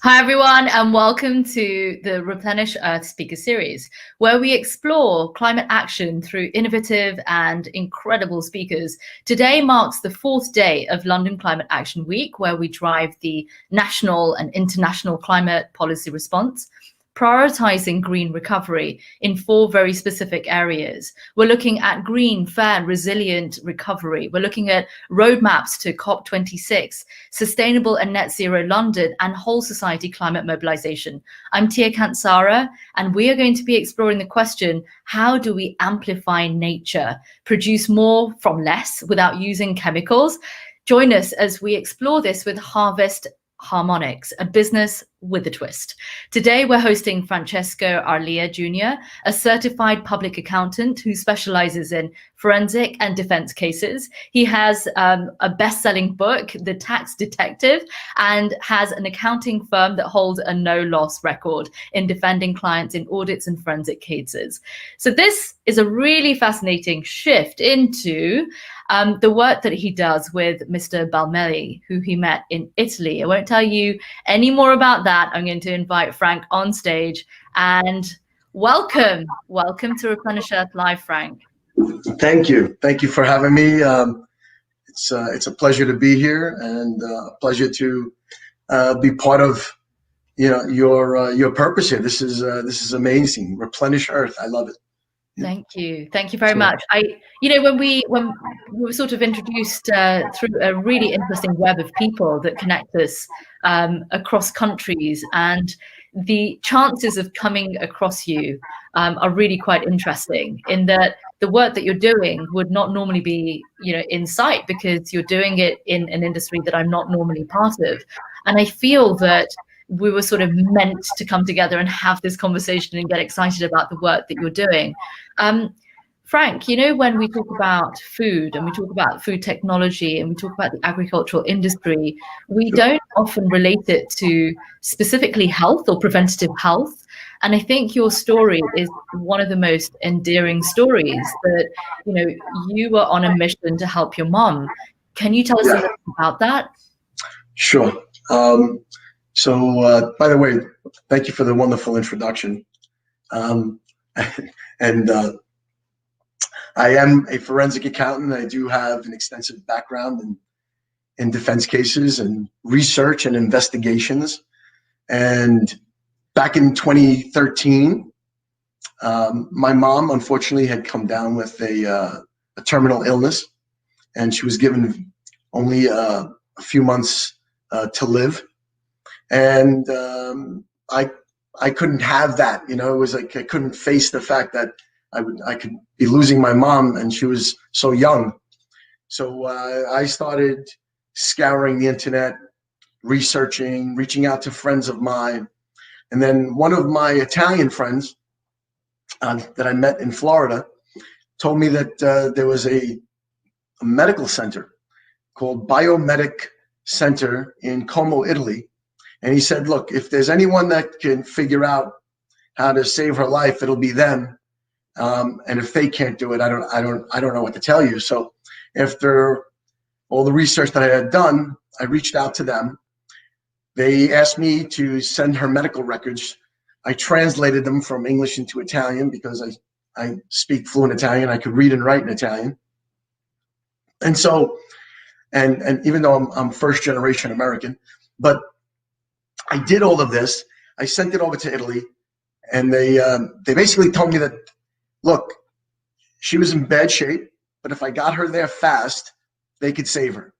Hi, everyone, and welcome to the Replenish Earth Speaker Series, where we explore climate action through innovative and incredible speakers. Today marks the 4th day of London Climate Action Week, where we drive the national and international climate policy response, prioritizing green recovery in 4 very specific areas. We're looking at green, fair, resilient recovery. We're looking at roadmaps to COP26, sustainable and net zero London, and whole society climate mobilization. I'm Tia Kansara, and we are going to be exploring the question, how do we amplify nature, produce more from less without using chemicals? Join us as we explore this with Harmonics, a business with a twist. Today, we're hosting Francesco Arlia Jr., a certified public accountant who specializes in forensic and defense cases. He has a best-selling book, The Tax Detective, and has an accounting firm that holds a no-loss record in defending clients in audits and forensic cases. So this is a really fascinating shift into the work that he does with Mr. Balmelli, who he met in Italy. I won't tell you any more about that. I'm going to invite Frank on stage, and welcome to Replenish Earth Live, Frank. Thank you for having me. It's a pleasure to be here, and a pleasure to be part of your purpose here. This is amazing. Replenish Earth. I love it. Thank you very much. When we were sort of introduced through a really interesting web of people that connect us across countries, and the chances of coming across you are really quite interesting, in that the work that you're doing would not normally be in sight, because you're doing it in an industry that I'm not normally part of. And I feel that we were sort of meant to come together and have this conversation and get excited about the work that you're doing. Frank, when we talk about food and we talk about food technology and we talk about the agricultural industry, we don't often relate it to specifically health or preventative health. And I think your story is one of the most endearing stories, that, you were on a mission to help your mom. Can you tell us a little about that? Sure. So, by the way, thank you for the wonderful introduction. I am a forensic accountant. I do have an extensive background in defense cases and research and investigations. And back in 2013, my mom unfortunately had come down with a terminal illness, and she was given only a few months to live. And I couldn't have that. It was like I couldn't face the fact that I could be losing my mom, and she was so young. So I started scouring the internet, researching, reaching out to friends of mine. And then one of my Italian friends that I met in Florida told me that there was a medical center called Biomedic Center in Como, Italy. And he said, look, if there's anyone that can figure out how to save her life, it'll be them. And if they can't do it, I don't know what to tell you. So after all the research that I had done, I reached out to them. They asked me to send her medical records. I translated them from English into Italian because I speak fluent Italian. I could read and write in Italian. And so, and even though I'm first generation American, but I did all of this. I sent it over to Italy, and they basically told me that, look, she was in bad shape, but if I got her there fast, they could save her.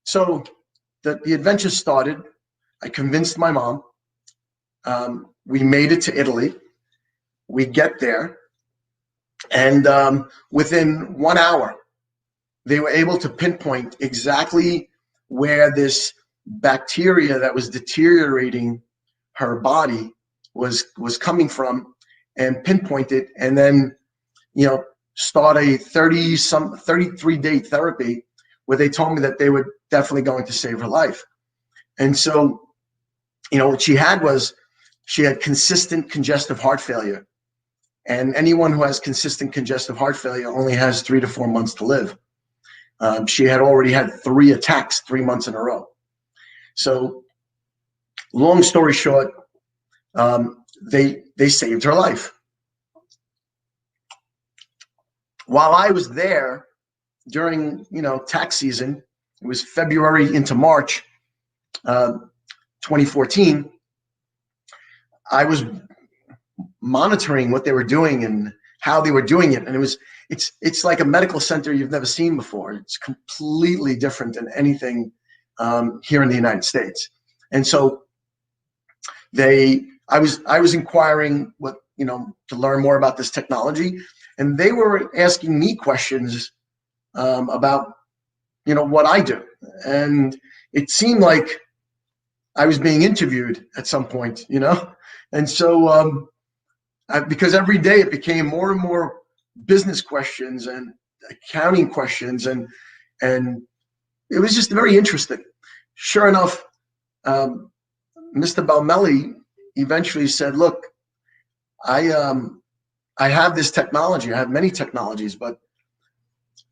So the adventure started. I convinced my mom. We made it to Italy. We get there, and within 1 hour, they were able to pinpoint exactly where this bacteria that was deteriorating her body was coming from, and pinpoint it, and then, you know, start a 33-day therapy where they told me that they were definitely going to save her life. And so, you know, what she had was, she had consistent congestive heart failure. And anyone who has consistent congestive heart failure only has 3 to 4 months to live. She had already had 3 attacks 3 months in a row. So long story short, they saved her life. While I was there during, you know, tax season, it was February into March 2014, I was monitoring what they were doing and how they were doing it. And it's like a medical center you've never seen before. It's completely different than anything here in the United States. And so I was inquiring what, you know, to learn more about this technology, and they were asking me questions about, you know, what I do. And it seemed like I was being interviewed at some point, you know? And so, because every day it became more and more business questions and accounting questions, and it was just very interesting. Sure enough, Mr. Balmelli eventually said, look, I have this technology. I have many technologies, but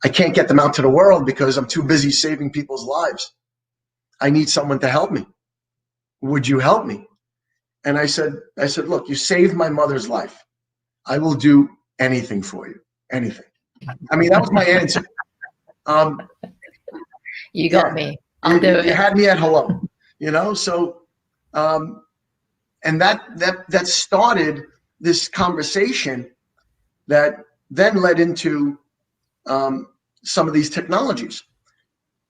I can't get them out to the world because I'm too busy saving people's lives. I need someone to help me. Would you help me? And I said, look, you saved my mother's life. I will do anything for you, anything. I mean, that was my answer. You got me. I'll do it. You had me at hello, you know? So, and that started this conversation that then led into some of these technologies.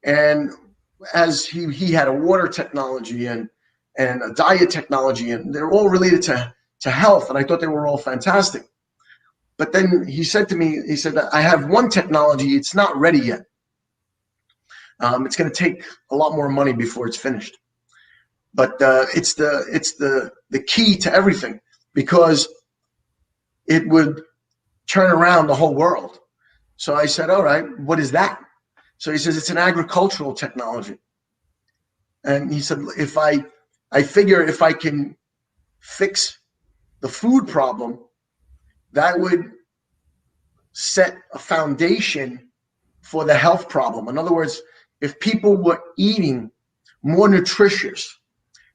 And as he had a water technology and a diet technology, and they're all related to health, and I thought they were all fantastic. But then he said to me, he said, I have one technology, it's not ready yet. It's going to take a lot more money before it's finished. But it's the key to everything, because it would turn around the whole world. So I said, all right, what is that? So he says, it's an agricultural technology. And he said, I figure if I can fix the food problem, that would set a foundation for the health problem. In other words, if people were eating more nutritious,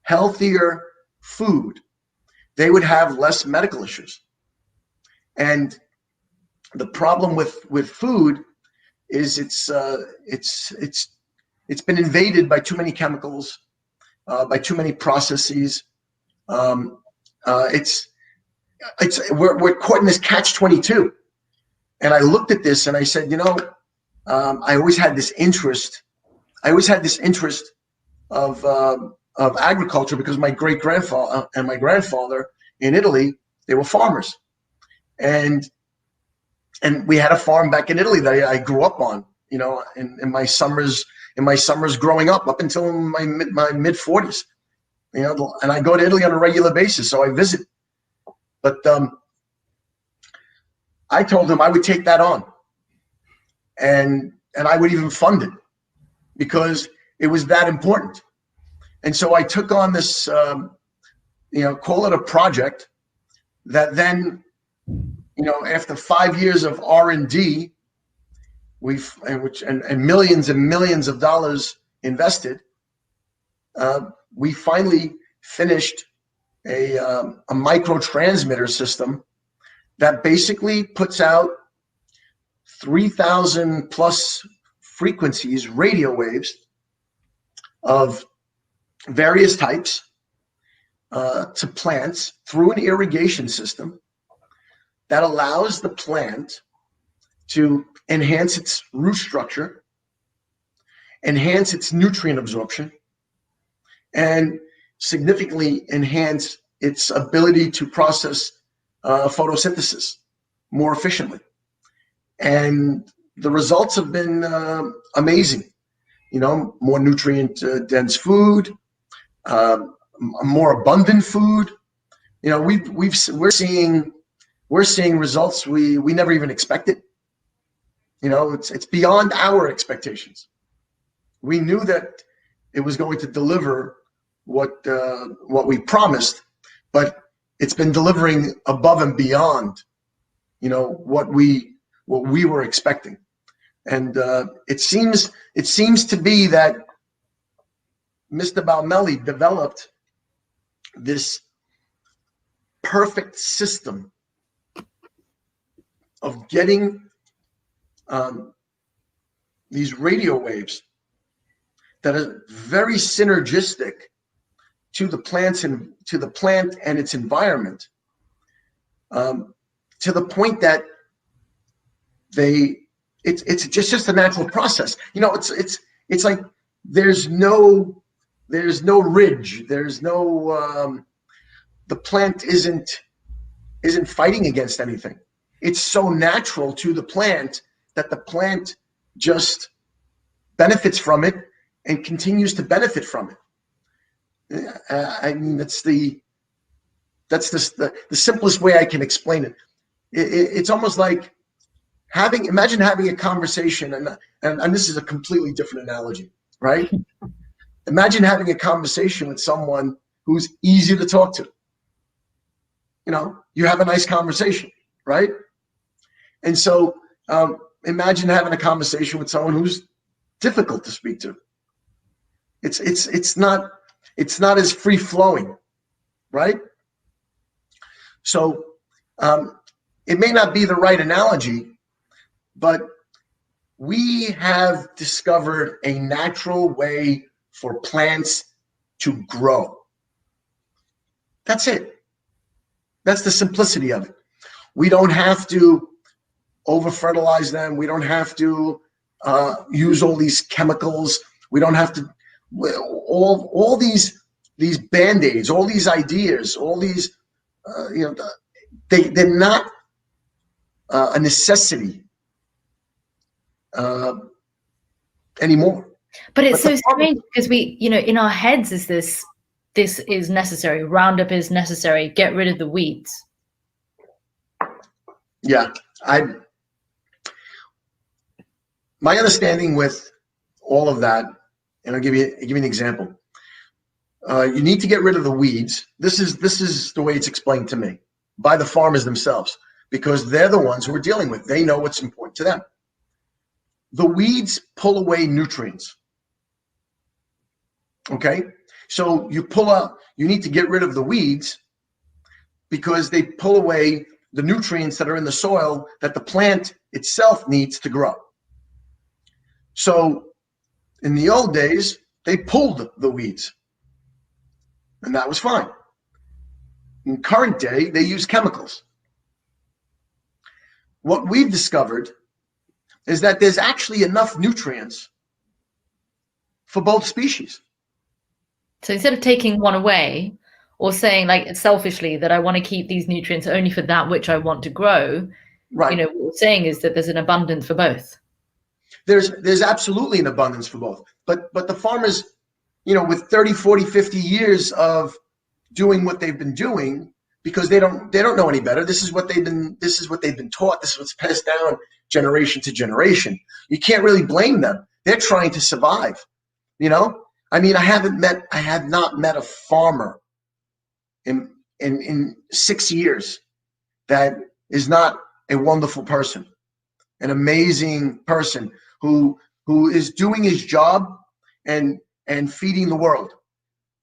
healthier food, they would have less medical issues. And the problem with food is it's been invaded by too many chemicals, by too many processes. We're caught in this catch-22. And I looked at this and I said, you know, I always had this interest. Of agriculture, because my great-grandfather and my grandfather in Italy, they were farmers. And we had a farm back in Italy that I grew up on, you know, in my summers growing up until my mid 40s, you know, and I go to Italy on a regular basis, so I visit. But I told him I would take that on, and I would even fund it, because it was that important. And so I took on this, you know, call it a project that then, you know, after 5 years of R&D, and millions and millions of dollars invested, we finally finished a micro transmitter system that basically puts out 3,000 plus frequencies, radio waves of various types to plants through an irrigation system that allows the plant to enhance its root structure, enhance its nutrient absorption, and significantly enhance its ability to process photosynthesis more efficiently. And the results have been amazing. You know, more nutrient dense food, more abundant food. You know, we're seeing results we never even expected. You know, it's beyond our expectations. We knew that it was going to deliver what we promised, but it's been delivering above and beyond, you know, what we were expecting. And it seems to be that Mr. Balmelli developed this perfect system of getting these radio waves that are very synergistic to the plants and to the plant and its environment, to the point that it's just a natural process. You know, it's like there's no ridge, there's no the plant isn't fighting against anything. It's so natural to the plant that the plant just benefits from it and continues to benefit from it. I mean, that's the simplest way I can explain it. It's almost like imagine having a conversation, and this is a completely different analogy, right? Imagine having a conversation with someone who's easy to talk to. You know, you have a nice conversation, right? And so imagine having a conversation with someone who's difficult to speak to. It's not as free flowing, right? So it may not be the right analogy, but we have discovered a natural way for plants to grow. That's it. That's the simplicity of it. We don't have to over-fertilize them. We don't have to use all these chemicals. We don't have to all these band-aids, all these ideas, all these you know, they're not a necessity anymore. But it's so strange because we, you know, in our heads is this is necessary. Roundup is necessary. Get rid of the weeds. Yeah, my understanding with all of that, and I'll give you an example. You need to get rid of the weeds. This is the way it's explained to me by the farmers themselves, because they're the ones who are dealing with. They know what's important to them. The weeds pull away nutrients. Okay, so you need to get rid of the weeds because they pull away the nutrients that are in the soil that the plant itself needs to grow. So in the old days, they pulled the weeds, and that was fine. In current day, they use chemicals. What we've discovered is that there's actually enough nutrients for both species. So instead of taking one away or saying like selfishly that I want to keep these nutrients only for that which I want to grow, right? You know, what we're saying is that there's an abundance for both. There's absolutely an abundance for both. But the farmers, you know, with 30, 40, 50 years of doing what they've been doing, because they don't know any better. This is what they've been taught. This is what's passed down generation to generation. You can't really blame them. They're trying to survive. You know? I mean, I have not met a farmer in 6 years that is not a wonderful person, an amazing person who is doing his job and feeding the world.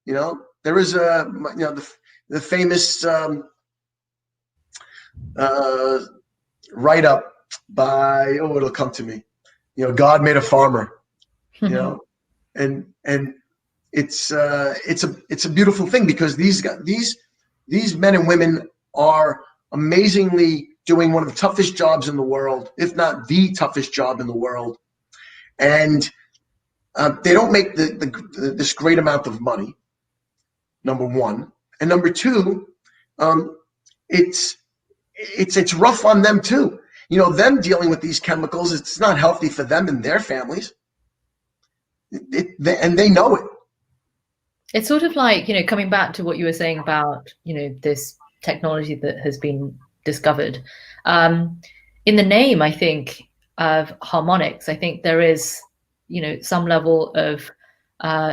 You know, there is the famous write-up by, it'll come to me. You know, God made a farmer. You know, and it's a beautiful thing because these men and women are amazingly doing one of the toughest jobs in the world, if not the toughest job in the world, and they don't make this great amount of money. Number one, and number two, it's rough on them too. You know, them dealing with these chemicals, it's not healthy for them and their families. And they know it. It's sort of like, coming back to what you were saying about, this technology that has been discovered. In the name, I think, of harmonics, I think there is, some level of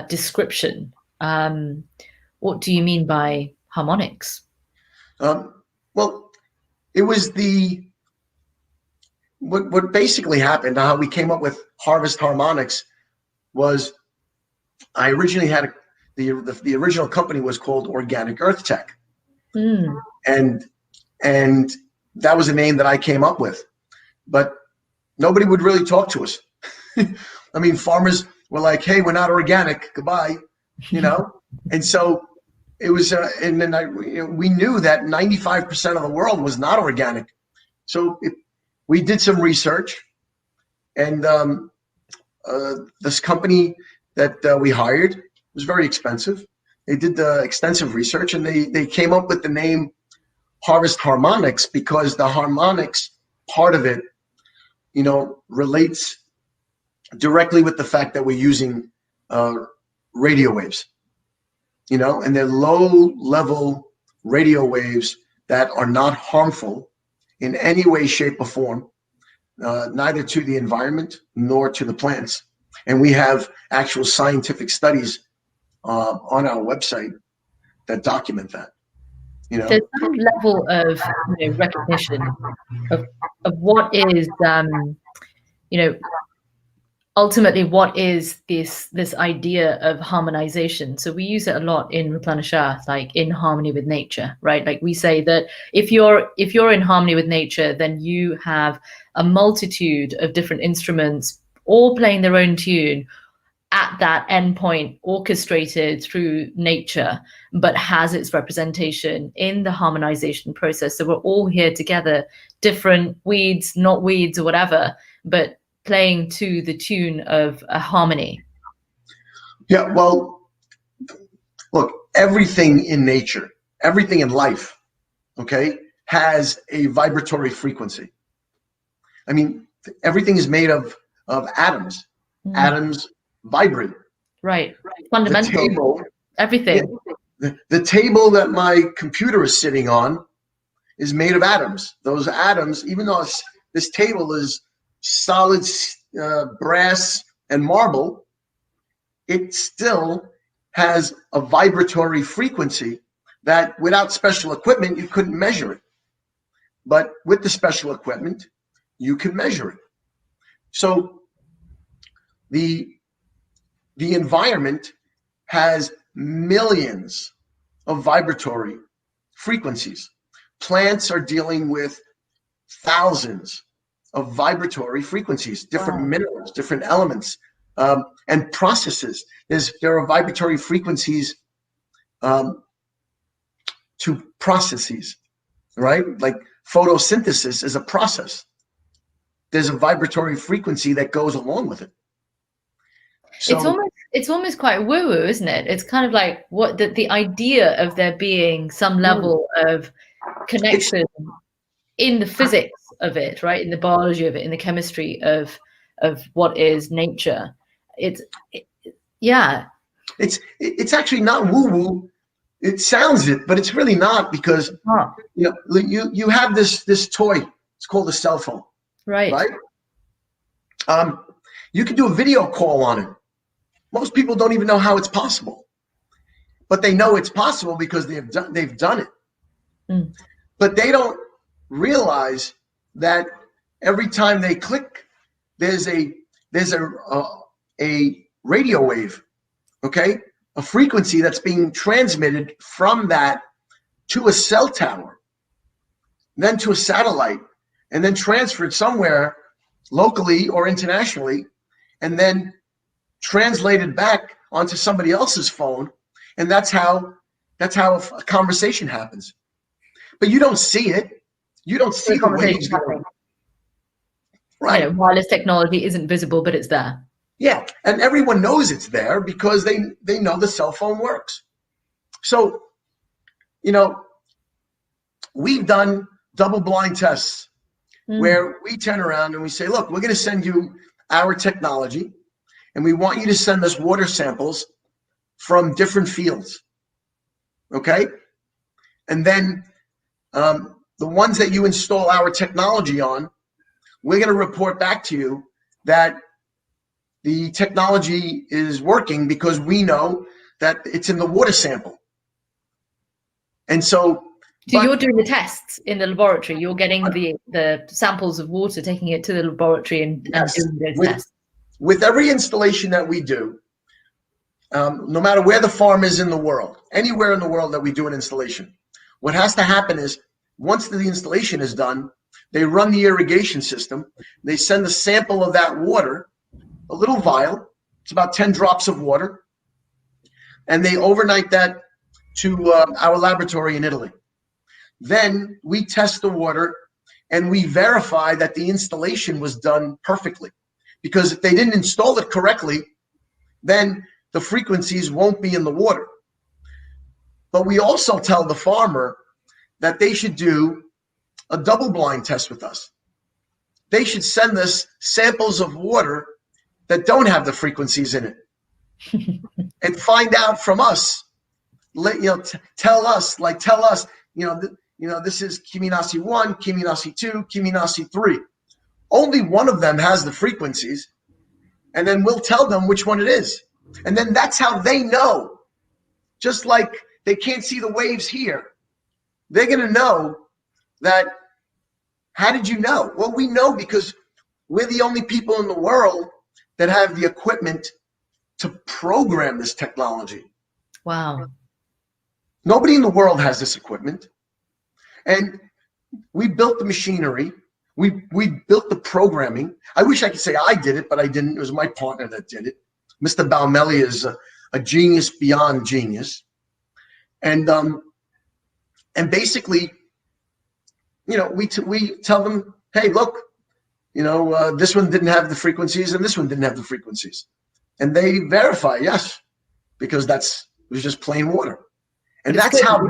description. What do you mean by harmonics? Well, it was what basically happened, how we came up with Harvest Harmonics was I originally had the original company was called Organic Earth Tech. Mm. And that was a name that I came up with, but nobody would really talk to us. I mean, farmers were like, "Hey, we're not organic. Goodbye," And so it was, and then we knew that 95% of the world was not organic. So we did some research, and this company that we hired was very expensive. They did the extensive research, and they came up with the name Harvest Harmonics because the harmonics part of it, relates directly with the fact that we're using radio waves, and they're low-level radio waves that are not harmful in any way, shape, or form, neither to the environment nor to the plants. And we have actual scientific studies on our website that document that. There's some level of recognition of what is ultimately what is this idea of harmonization. So we use it a lot in Replenish Earth, like in harmony with nature, right? Like we say that if you're in harmony with nature, then you have a multitude of different instruments all playing their own tune at that endpoint, orchestrated through nature, but has its representation in the harmonization process. So we're all here together, different weeds, not weeds or whatever, but playing to the tune of a harmony. Yeah, well, look, everything in nature, everything in life, okay, has a vibratory frequency. I mean, everything is made of atoms. Atoms vibrate. Right. Fundamental. Everything. Yeah, the table that my computer is sitting on is made of atoms. Those atoms, even though this table is solid brass and marble, it still has a vibratory frequency that without special equipment, you couldn't measure it. But with the special equipment, you can measure it. So the environment has millions of vibratory frequencies. Plants are dealing with thousands of vibratory frequencies, different minerals, different elements, and processes. There are vibratory frequencies to processes, right? Like photosynthesis is a process. There's a vibratory frequency that goes along with it. So, it's almost quite woo-woo, isn't it? It's kind of like what the idea of there being some level of connection in the physics of it, right? In the biology of it, in the chemistry of what is nature. It's actually not woo-woo. It sounds it, but it's really not, because you have this toy. It's called a cell phone. Right. You can do a video call on it. Most people don't even know how it's possible, but they know it's possible because they've done it. But they don't realize that every time they click, there's a radio wave, okay, a frequency that's being transmitted from that to a cell tower, then to a satellite, and then transferred somewhere locally or internationally, and then translated back onto somebody else's phone. And that's how a conversation happens. But you don't see it. You don't see the waves going. Right. Wireless technology isn't visible, but it's there. Yeah, and everyone knows it's there because they know the cell phone works. So, we've done double-blind tests where we turn around and we say, look, we're going to send you our technology, and we want you to send us water samples from different fields. Okay? And then the ones that you install our technology on, we're going to report back to you that the technology is working because we know that it's in the water sample. And so you're doing the tests in the laboratory. You're getting the samples of water, taking it to the laboratory and doing those tests. With every installation that we do, no matter where the farm is in the world, anywhere in the world that we do an installation, what has to happen is once the installation is done, they run the irrigation system. They send a sample of that water, a little vial. It's about 10 drops of water. And they overnight that to our laboratory in Italy. Then we test the water and we verify that the installation was done perfectly. Because if they didn't install it correctly, then the frequencies won't be in the water. But we also tell the farmer that they should do a double-blind test with us. They should send us samples of water that don't have the frequencies in it and find out from us. Tell us, this is Kiminasi 1, Kiminasi 2, Kiminasi 3. Only one of them has the frequencies, and then we'll tell them which one it is. And then that's how they know. Just like they can't see the waves here, they're going to know that. How did you know? Well, we know because we're the only people in the world that have the equipment to program this technology. Wow. Nobody in the world has this equipment. And we built the machinery. We built the programming. I wish I could say I did it, but I didn't. It was my partner that did it. Mr. Balmelli is a genius beyond genius. And basically, we tell them, hey, look, this one didn't have the frequencies and this one didn't have the frequencies. And they verify, yes, because it was just plain water. And that's how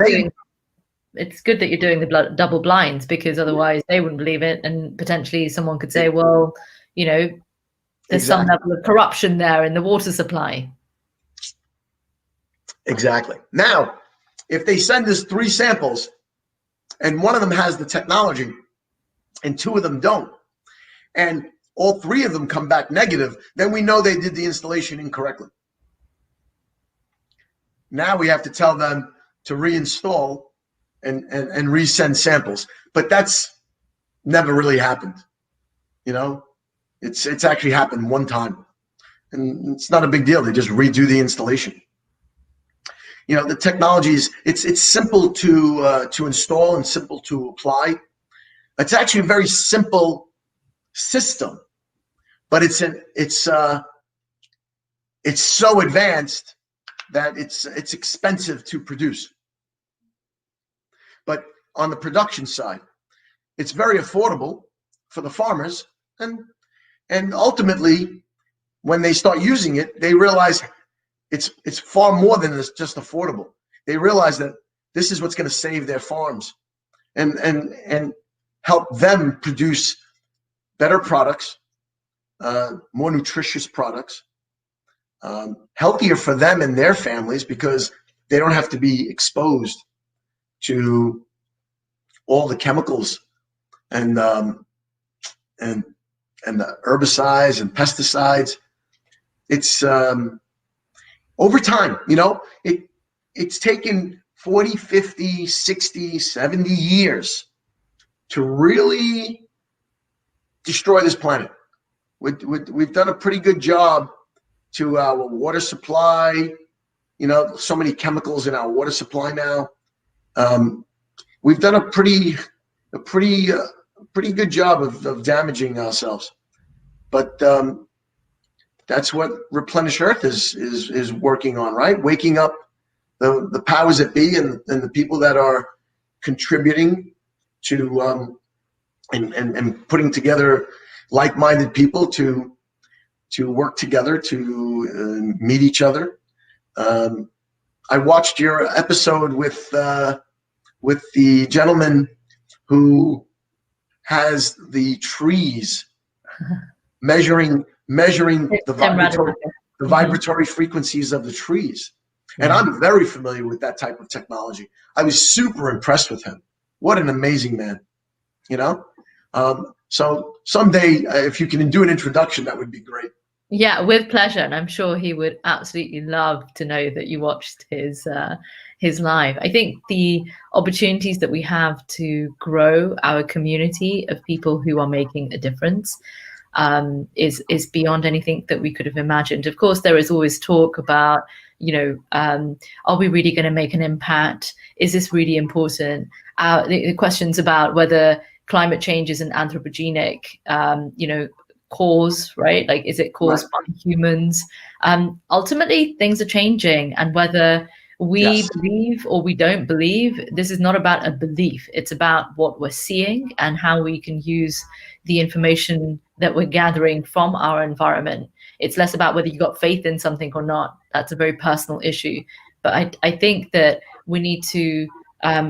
it's good that you're doing the double blinds, because otherwise they wouldn't believe it. And potentially someone could say, well, there's some level of corruption there in the water supply. Exactly. Now, if they send us 3 samples and one of them has the technology and 2 of them don't, and all 3 of them come back negative, then we know they did the installation incorrectly. Now we have to tell them to reinstall and resend samples. But that's never really happened. It's actually happened one time. And it's not a big deal. They just redo the installation. The technology it's simple to install and simple to apply. It's actually a very simple system, but it's so advanced that it's expensive to produce. But on the production side, it's very affordable for the farmers, and ultimately, when they start using it, they realize it's far more than just affordable. They realize that this is what's going to save their farms and help them produce better products, more nutritious products, healthier for them and their families, because they don't have to be exposed to all the chemicals and the herbicides and pesticides. It's over time, it's taken 40, 50, 60, 70 years to really destroy this planet. We've done a pretty good job to our water supply. So many chemicals in our water supply now. We've done a pretty good job of damaging ourselves. But that's what Replenish Earth is working on, right? Waking up the powers that be and the people that are contributing to and putting together like-minded people to work together to meet each other. I watched your episode with the gentleman who has the trees measuring the vibratory frequencies of the trees. And I'm very familiar with that type of technology. I was super impressed with him. What an amazing man, you know? So someday, if you can do an introduction, that would be great. Yeah, with pleasure. And I'm sure he would absolutely love to know that you watched his live. I think the opportunities that we have to grow our community of people who are making a difference is beyond anything that we could have imagined. Of course, there is always talk about, are we really going to make an impact? Is this really important? The questions about whether climate change is an anthropogenic, cause, right? Like, is it caused by humans? Ultimately, things are changing, and whether we believe or we don't believe, this is not about a belief. It's about what we're seeing and how we can use the information that we're gathering from our environment. It's less about whether you got faith in something or not. That's a very personal issue. But I think that we need to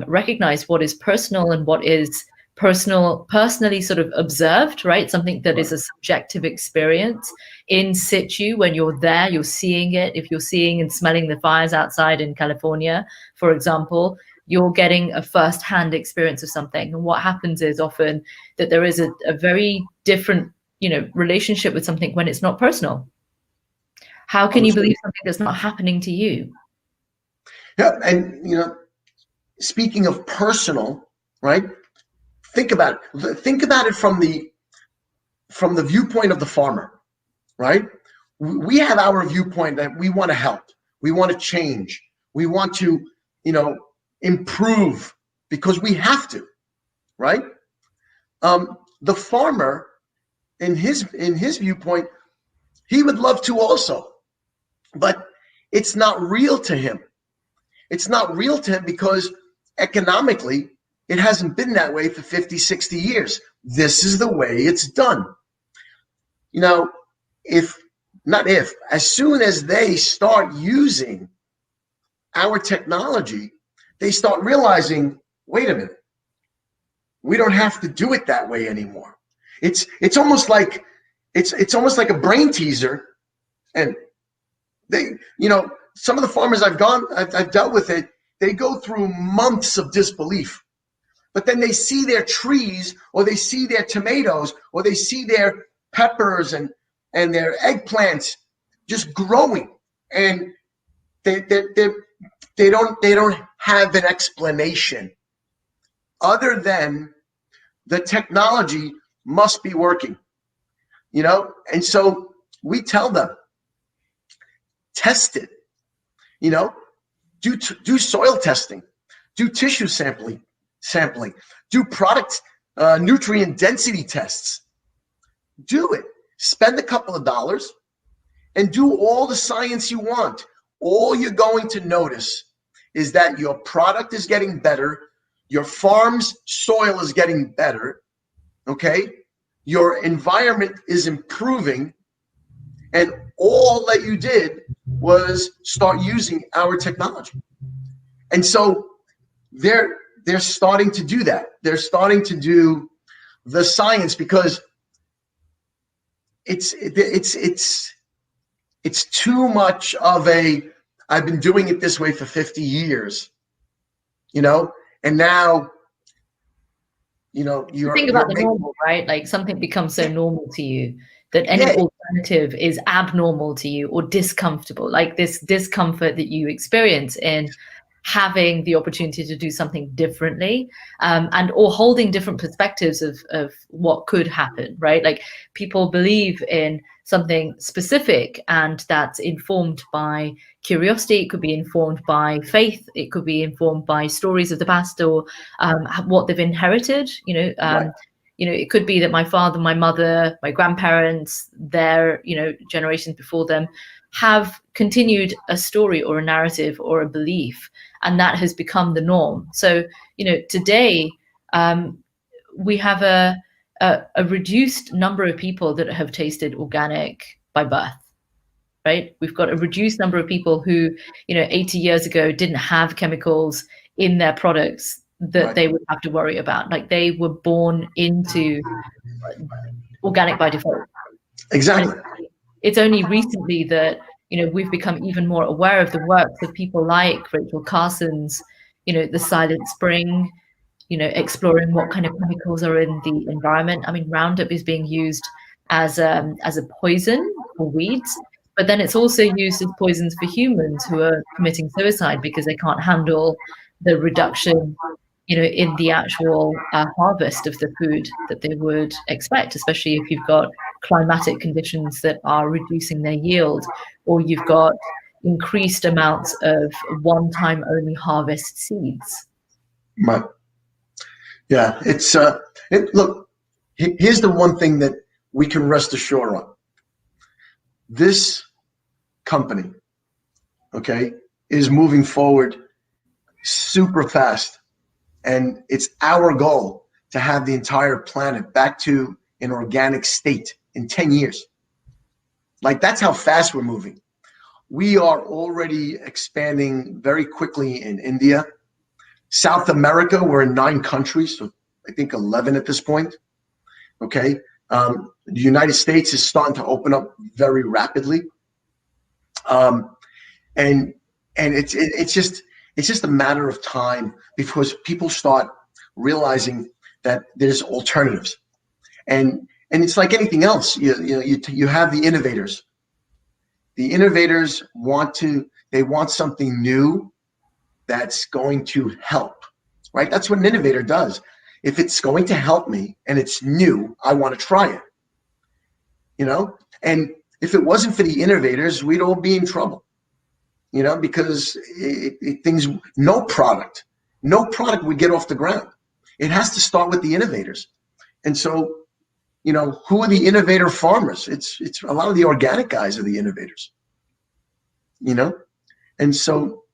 recognize what is personal and what is personally sort of observed, right? Something that is a subjective experience in situ. When you're there, you're seeing it. If you're seeing and smelling the fires outside in California, for example, you're getting a first-hand experience of something. And what happens is often that there is a very different, relationship with something when it's not personal. How can you believe something that's not happening to you? Yeah, and speaking of personal, right? Think about it from the viewpoint of the farmer, right? We have our viewpoint that we want to help, we want to change, we want to, improve because we have to, right? The farmer, in his viewpoint, he would love to also, but it's not real to him. It's not real to him because economically, it hasn't been that way for 50, 60 years. This is the way it's done. As soon as they start using our technology, they start realizing, wait a minute, we don't have to do it that way anymore. It's almost like a brain teaser. And they, some of the farmers I've dealt with it, they go through months of disbelief. But then they see their trees, or they see their tomatoes, or they see their peppers and their eggplants just growing, and they don't have an explanation other than the technology must be working, And so we tell them, test it, do soil testing, do tissue sampling, do product nutrient density tests. Do it. Spend a couple of dollars and do all the science you want. All you're going to notice is that your product is getting better, your farm's soil is getting better, okay? Your environment is improving, and all that you did was start using our technology. And so they're starting to do that. They're starting to do the science because it's too much of I've been doing it this way for 50 years, and now, you're think about the normal, right? Like something becomes so normal to you that any alternative is abnormal to you or discomfortable, like this discomfort that you experience in having the opportunity to do something differently, and or holding different perspectives of what could happen, right? Like people believe in something specific, and that's informed by curiosity. It could be informed by faith. It could be informed by stories of the past, or what they've inherited. It could be that my father, my mother, my grandparents, their generations before them have continued a story or a narrative or a belief, and that has become the norm. So today we have a reduced number of people that have tasted organic by birth, right? We've got a reduced number of people who 80 years ago didn't have chemicals in their products that they would have to worry about. Like they were born into organic by default. Exactly. It's only recently that we've become even more aware of the works of people like Rachel Carson's, The Silent Spring, exploring what kind of chemicals are in the environment. I mean, Roundup is being used as a poison for weeds, but then it's also used as poisons for humans who are committing suicide because they can't handle the reduction, in the actual harvest of the food that they would expect, especially if you've got climatic conditions that are reducing their yield, or you've got increased amounts of one-time only harvest seeds. Right. Yeah, look, here's the one thing that we can rest assured on. This company, okay, is moving forward super fast. And it's our goal to have the entire planet back to an organic state in 10 years. Like, that's how fast we're moving. We are already expanding very quickly in India. South America, we're in 9 countries, so I think 11 at this point. Okay. The United States is starting to open up very rapidly. And it's just a matter of time because people start realizing that there's alternatives. And it's like anything else. You have the innovators. The innovators want something new that's going to help, right? That's what an innovator does. If it's going to help me and it's new, I want to try it, And if it wasn't for the innovators, we'd all be in trouble, because no product would get off the ground. It has to start with the innovators. And so, who are the innovator farmers? It's a lot of the organic guys are the innovators, And so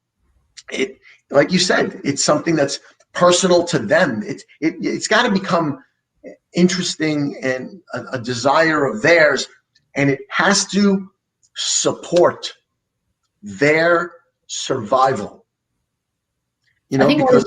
like you said, it's something that's personal to them. It's got to become interesting and a desire of theirs, and it has to support their survival. I think because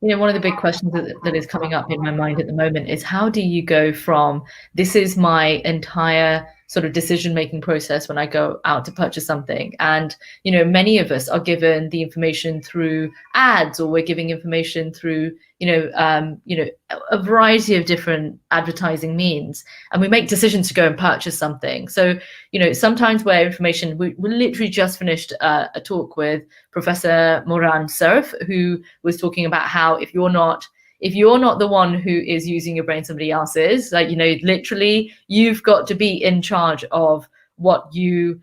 one of the big questions that is coming up in my mind at the moment is, how do you go from, this is my entire sort of decision-making process when I go out to purchase something, and many of us are given the information through ads, or we're giving information through a variety of different advertising means, and we make decisions to go and purchase something. So sometimes where information, we literally just finished a talk with Professor Moran Surf, who was talking about how if you're not the one who is using your brain, somebody else is. Like, literally, you've got to be in charge of what you're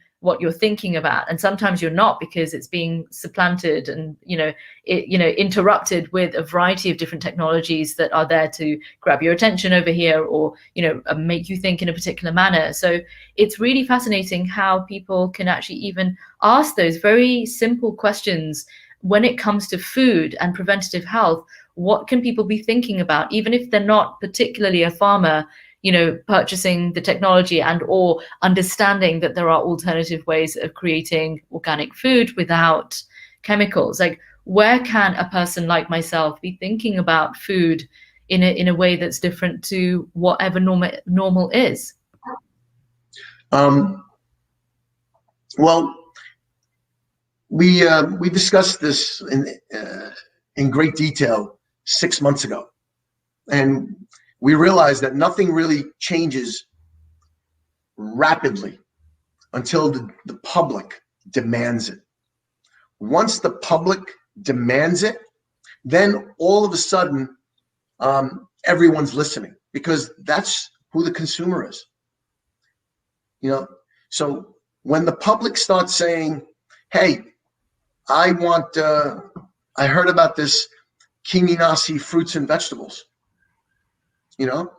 thinking about. And sometimes you're not, because it's being supplanted and, interrupted with a variety of different technologies that are there to grab your attention over here, or, make you think in a particular manner. So it's really fascinating how people can actually even ask those very simple questions when it comes to food and preventative health. What can people be thinking about, even if they're not particularly a farmer, purchasing the technology and or understanding that there are alternative ways of creating organic food without chemicals? Like, where can a person like myself be thinking about food in a way that's different to whatever normal is? Well, we discussed this in great detail 6 months ago, and we realized that nothing really changes rapidly until the public demands it. Once the public demands it, then all of a sudden everyone's listening, because that's who the consumer is. So when the public starts saying, hey, I heard about this Kiminasi fruits and vegetables.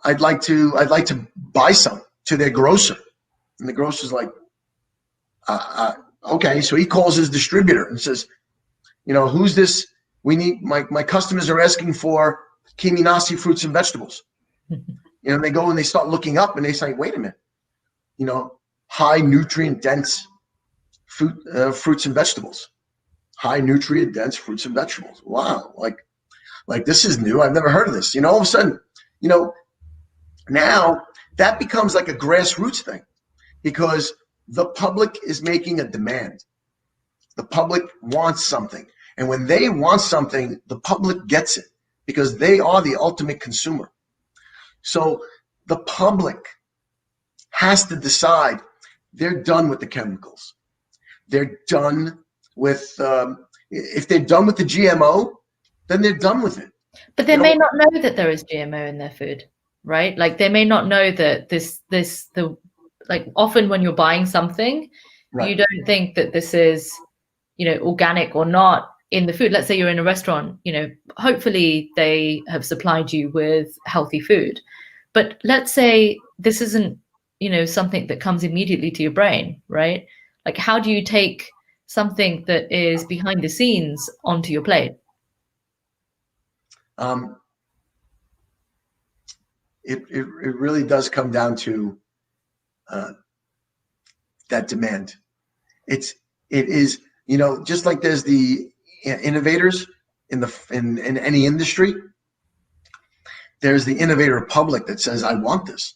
I'd like to buy some to their grocer, and the grocer's like, okay. So he calls his distributor and says, who's this? We need my customers are asking for Kiminasi fruits and vegetables. And they go and they start looking up and they say, wait a minute, high nutrient dense fruits and vegetables, high nutrient dense fruits and vegetables. Wow, like this is new. I've never heard of this. All of a sudden, now that becomes like a grassroots thing, because the public is making a demand. The public wants something. And when they want something, the public gets it because they are the ultimate consumer. So the public has to decide they're done with the chemicals. They're done with, if they're done with the GMO, then they're done with it. But they may not know that there is GMO in their food, right? Like they may not know that like often when you're buying something, right. You don't think that this is, organic or not in the food. Let's say you're in a restaurant, hopefully they have supplied you with healthy food. But let's say this isn't, something that comes immediately to your brain, right? Like how do you take something that is behind the scenes onto your plate? It really does come down to that demand. It is, just like there's the innovators in any industry, there's the innovator public that says, I want this.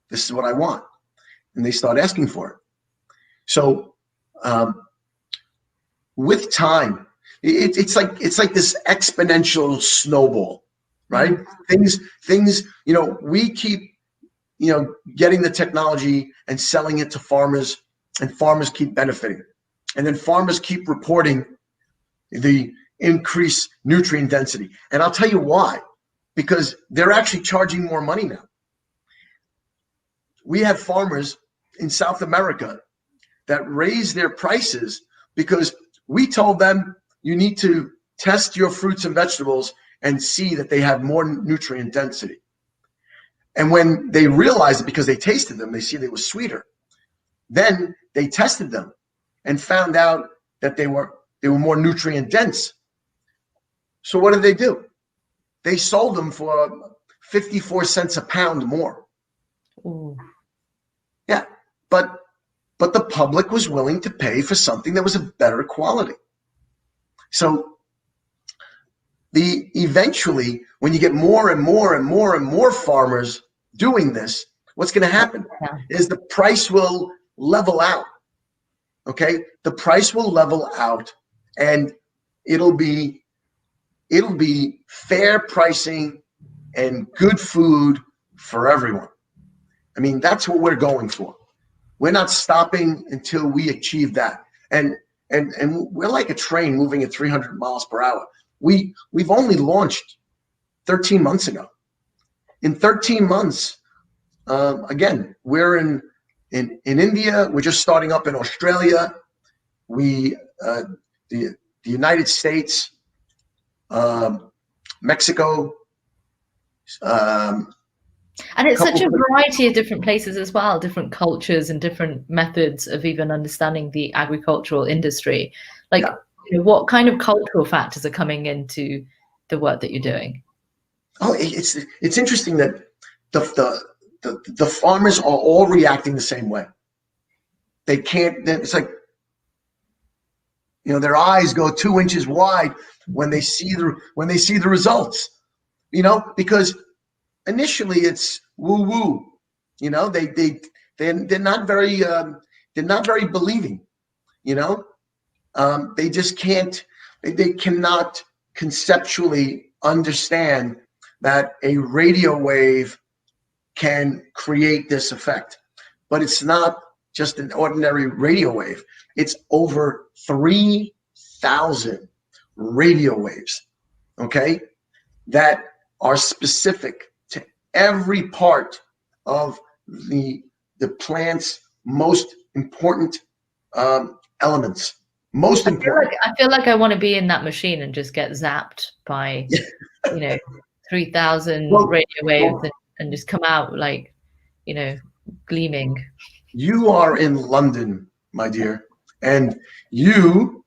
This is what I want. And they start asking for it. So with time, it's like this exponential snowball, right? Things, we keep, getting the technology and selling it to farmers, and farmers keep benefiting. And then farmers keep reporting the increased nutrient density. And I'll tell you why, because they're actually charging more money now. We have farmers in South America that raise their prices because we told them you need to test your fruits and vegetables and see that they have more nutrient density. And when they realized it, because they tasted them, they see they were sweeter. Then they tested them and found out that they were more nutrient dense. So what did they do? They sold them for 54 cents a pound more. Ooh. Yeah, but the public was willing to pay for something that was a better quality. So eventually, when you get more and more and more and more farmers doing this, what's going to happen is the price will level out. Okay, the price will level out, and it'll be fair pricing and good food for everyone. I mean, that's what we're going for. We're not stopping until we achieve that. And we're like a train moving at 300 miles per hour. We've only launched 13 months ago. In 13 months, again, we're in India. We're just starting up in Australia. The United States, Mexico. And it's such a variety of different places as well, different cultures and different methods of even understanding the agricultural industry. Like, what kind of cultural factors are coming into the work that you're doing? Oh, it's interesting that the farmers are all reacting the same way. They can't. It's like, their eyes go 2 inches wide when they see the results. Because initially it's woo woo. They're not very believing. They just can't. They cannot conceptually understand that a radio wave can create this effect. But it's not just an ordinary radio wave. It's over 3,000 radio waves, okay, that are specific to every part of the plant's most important elements. Most important. I feel like I want to be in that machine and just get zapped by, 3,000 radio waves and just come out like, gleaming. You are in London, my dear, and you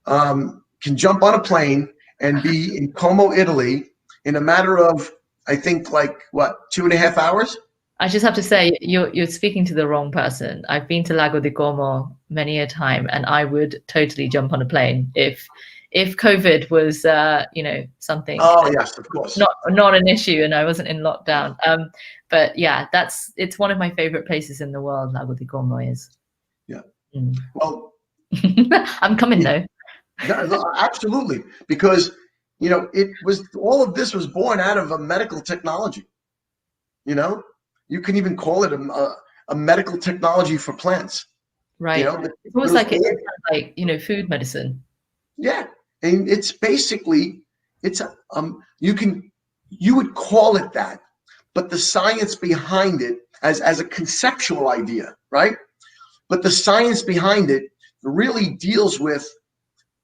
can jump on a plane and be in Como, Italy in a matter of, I think, 2.5 hours? I just have to say, you're speaking to the wrong person. I've been to Lago di Como many a time, and I would totally jump on a plane if COVID was, something. Oh yes, of course. Not an issue, and I wasn't in lockdown. But yeah, it's one of my favorite places in the world. Lago di Como is. Mm. Well, I'm coming though. no, absolutely, because it was all of this was born out of a medical technology. You can even call it a medical technology for plants. Right. But It's it almost was like it's all, like, food medicine. yeah, and it's basically you would call it that, but the science behind it as a conceptual idea, right? But the science behind it really deals with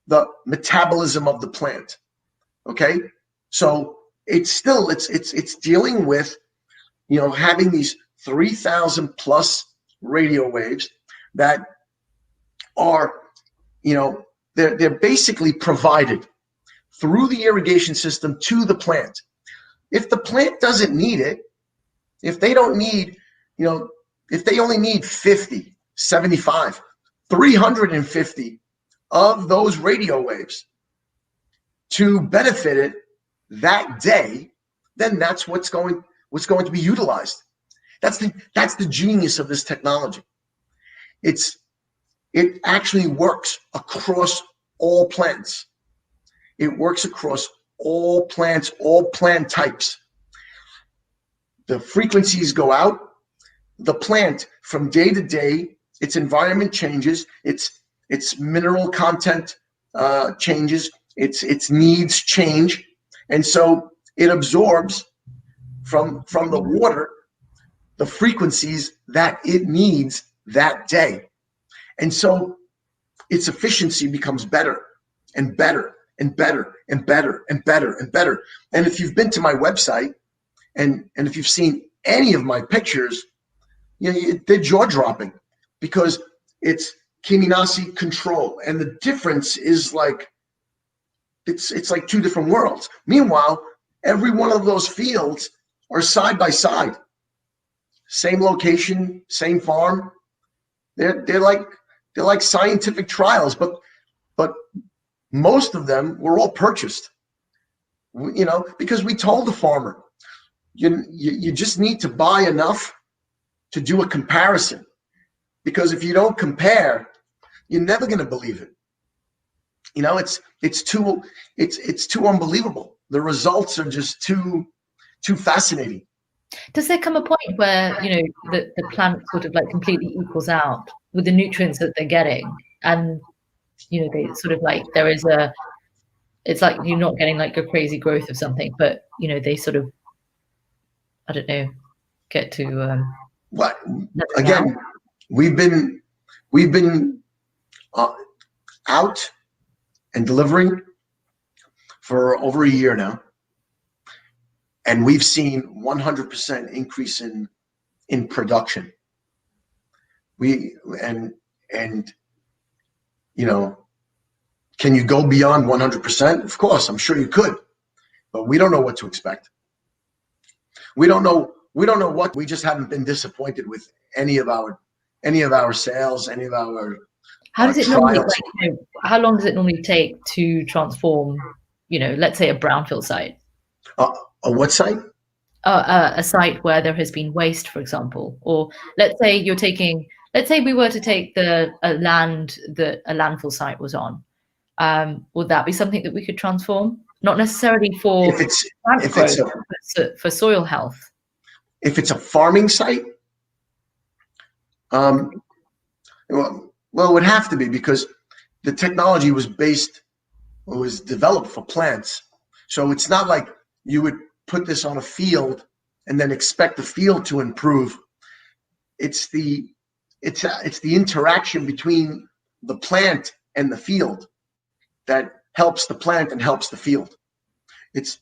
the metabolism of the plant. Okay, so it's dealing with having these 3,000 plus radio waves that are they're basically provided through the irrigation system to the plant. If the plant doesn't need it, if they don't need, if they only need 50, 75, 350 of those radio waves to benefit it that day, then that's what's going to be utilized. That's the genius of this technology. It actually works across all plants. It works across all plants, all plant types. The frequencies go out. The plant, from day to day, its environment changes. Its mineral content changes. Its needs change, and so it absorbs from the water the frequencies that it needs that day. And so its efficiency becomes better and better and better and better and better and better. And if you've been to my website and if you've seen any of my pictures, they're jaw dropping, because it's Kiminasi control. And the difference is like, it's like two different worlds. Meanwhile, every one of those fields are side by side. Same location, same farm. They're like scientific trials, but most of them were all purchased, because we told the farmer, you just need to buy enough to do a comparison, because if you don't compare, you're never going to believe it. It's too unbelievable. The results are just too fascinating. Does there come a point where, the plant sort of like completely equals out with the nutrients that they're getting, and, they sort of like, it's like you're not getting like a crazy growth of something, but, they sort of, I don't know, get to What again? We've been out and delivering for over a year now, and we've seen 100% increase in production. Can you go beyond 100%? Of course, I'm sure you could, but we don't know what to expect. We don't know what. We just haven't been disappointed with any of our sales, any of our How does it normally, trials. how long does it normally take to transform, let's say a brownfield site? A what site? A site where there has been waste, for example, or let's say we were to take a land that a landfill site was on. Would that be something that we could transform? Not necessarily for plant growth, but for soil health. If it's a farming site, well, it would have to be, because the technology was developed for plants. So it's not like you would put this on a field and then expect the field to improve. It's the interaction between the plant and the field that helps the plant and helps the field. It's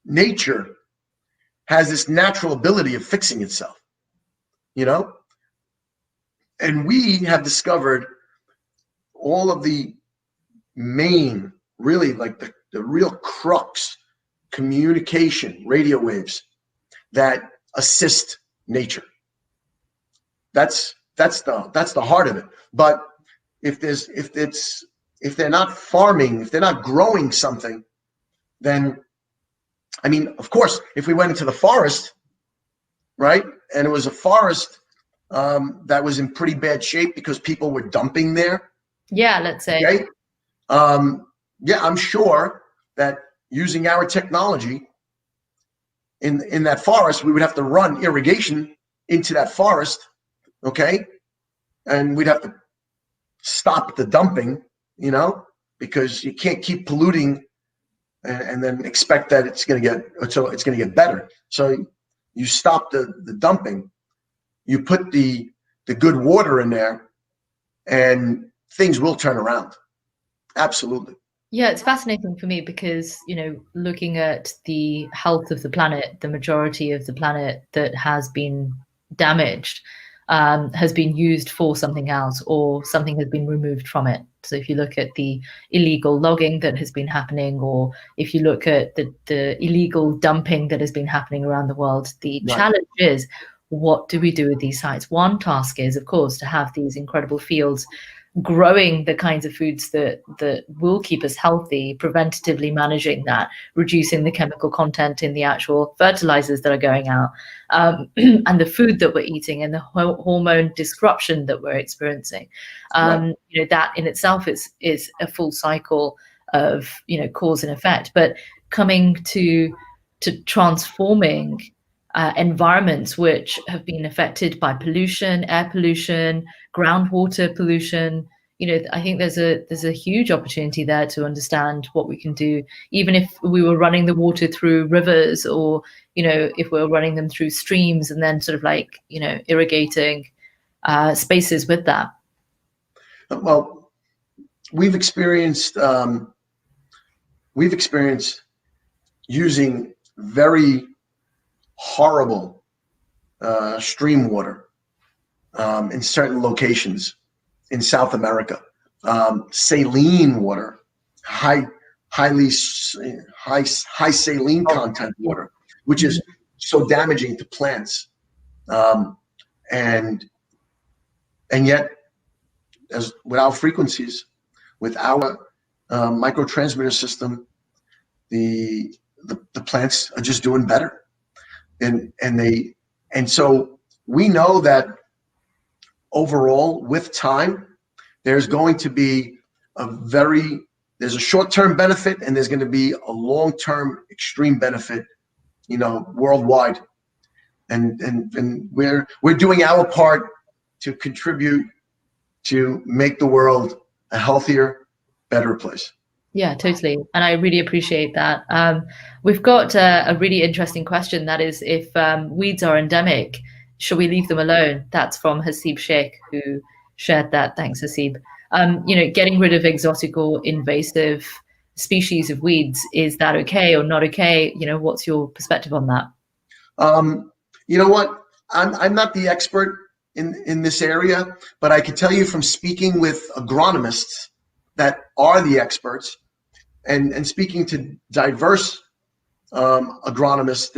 nature has this natural ability of fixing itself, and we have discovered all of the main, really like the real crux, communication radio waves that assist nature. That's the heart of it. But if they're not farming, if they're not growing something, then, of course, if we went into the forest, right, and it was a forest that was in pretty bad shape because people were dumping there. Yeah, let's say. Okay. Yeah, I'm sure that using our technology in that forest, we would have to run irrigation into that forest, okay? And we'd have to stop the dumping, because you can't keep polluting and then expect that it's going to get better. So you stop the dumping, you put the good water in there, and things will turn around. Absolutely. Yeah, it's fascinating for me because, looking at the health of the planet, the majority of the planet that has been damaged has been used for something else, or something has been removed from it. So if you look at the illegal logging that has been happening, or if you look at the illegal dumping that has been happening around the world, the challenge is, what do we do with these sites? One task is, of course, to have these incredible fields growing the kinds of foods that will keep us healthy, preventatively managing that, reducing the chemical content in the actual fertilizers that are going out, and the food that we're eating, and the hormone disruption that we're experiencing. That in itself is a full cycle of cause and effect. But coming to transforming environments which have been affected by pollution, air pollution, groundwater pollution, I think there's a huge opportunity there to understand what we can do, even if we were running the water through rivers, or if we're running them through streams, and then sort of irrigating spaces with that. Well, we've experienced using very horrible stream water in certain locations in South America. Saline water, high saline content water, which is so damaging to plants, and yet, as with our frequencies, with our microtransmitter system, the plants are just doing better. And so we know that overall, with time, there's going to be there's a short-term benefit, and there's going to be a long-term extreme benefit, worldwide. And we're doing our part to contribute to make the world a healthier, better place. Yeah, totally. And I really appreciate that. We've got a really interesting question. That is, if weeds are endemic, should we leave them alone? That's from Hasib Sheikh, who shared that. Thanks, Hasib. Getting rid of exotic or invasive species of weeds, is that okay or not okay? What's your perspective on that? You know what? I'm not the expert in this area, but I can tell you from speaking with agronomists that are the experts, and speaking to diverse agronomists,